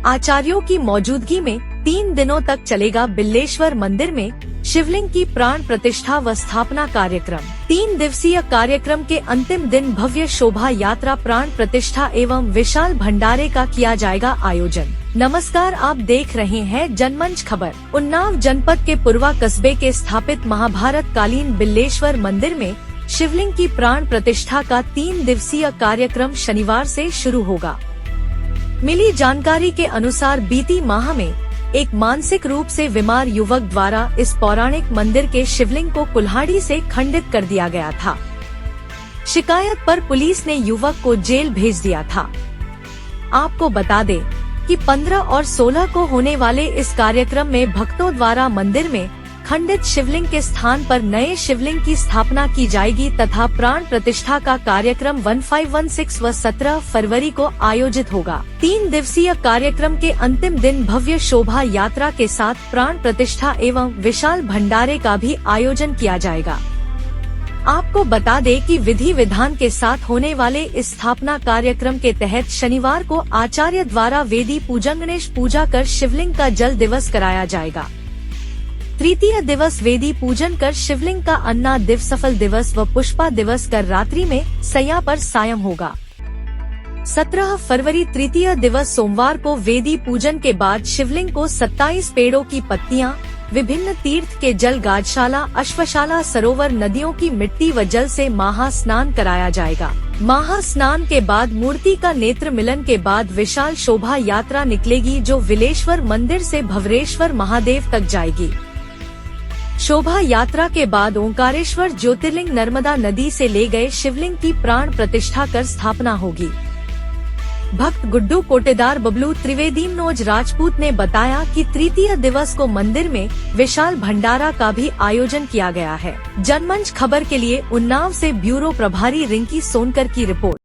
आचार्यों की मौजूदगी में 3 दिनों तक चलेगा बिल्लेश्वर मंदिर में शिवलिंग की प्राण प्रतिष्ठा व स्थापना कार्यक्रम। 3 दिवसीय कार्यक्रम के अंतिम दिन भव्य शोभा यात्रा, प्राण प्रतिष्ठा एवं विशाल भंडारे का किया जाएगा आयोजन। नमस्कार, आप देख रहे हैं जनमंच खबर। उन्नाव जनपद के पुरवा कस्बे के स्थापित महाभारत कालीन बिल्लेश्वर मंदिर में शिवलिंग की प्राण प्रतिष्ठा का 3 दिवसीय कार्यक्रम शनिवार से शुरू होगा। मिली जानकारी के अनुसार बीती माह में एक मानसिक रूप से बीमार युवक द्वारा इस पौराणिक मंदिर के शिवलिंग को कुल्हाड़ी से खंडित कर दिया गया था। शिकायत पर पुलिस ने युवक को जेल भेज दिया था। आपको बता दें कि 15 और 16 को होने वाले इस कार्यक्रम में भक्तों द्वारा मंदिर में खंडित शिवलिंग के स्थान पर नए शिवलिंग की स्थापना की जाएगी तथा प्राण प्रतिष्ठा का कार्यक्रम 1516 व 17 फरवरी को आयोजित होगा। 3 दिवसीय कार्यक्रम के अंतिम दिन भव्य शोभा यात्रा के साथ प्राण प्रतिष्ठा एवं विशाल भंडारे का भी आयोजन किया जाएगा। आपको बता दें कि विधि विधान के साथ होने वाले इस स्थापना कार्यक्रम के तहत शनिवार को आचार्य द्वारा वेदी पूजन गणेश पूजा कर शिवलिंग का जल दिवस कराया जाएगा। तृतीय दिवस वेदी पूजन कर शिवलिंग का अन्ना दिवस, सफल दिवस व पुष्पा दिवस कर रात्रि में सैया पर सायं होगा। 17 फरवरी तृतीय दिवस सोमवार को वेदी पूजन के बाद शिवलिंग को 27 पेड़ों की पत्तियां, विभिन्न तीर्थ के जल, गाजशाला, अश्वशाला, सरोवर, नदियों की मिट्टी व जल से महास्नान कराया जाएगा। महास्नान के बाद मूर्ति का नेत्र मिलन के बाद विशाल शोभा यात्रा निकलेगी जो बिल्लेश्वर मंदिर से भवरेश्वर महादेव तक जाएगी। शोभा यात्रा के बाद ओंकारेश्वर ज्योतिर्लिंग नर्मदा नदी से ले गए शिवलिंग की प्राण प्रतिष्ठा कर स्थापना होगी। भक्त गुड्डू कोटेदार बबलू त्रिवेदी मनोज राजपूत ने बताया कि तृतीय दिवस को मंदिर में विशाल भंडारा का भी आयोजन किया गया है। जनमंच खबर के लिए उन्नाव से ब्यूरो प्रभारी रिंकी सोनकर की रिपोर्ट।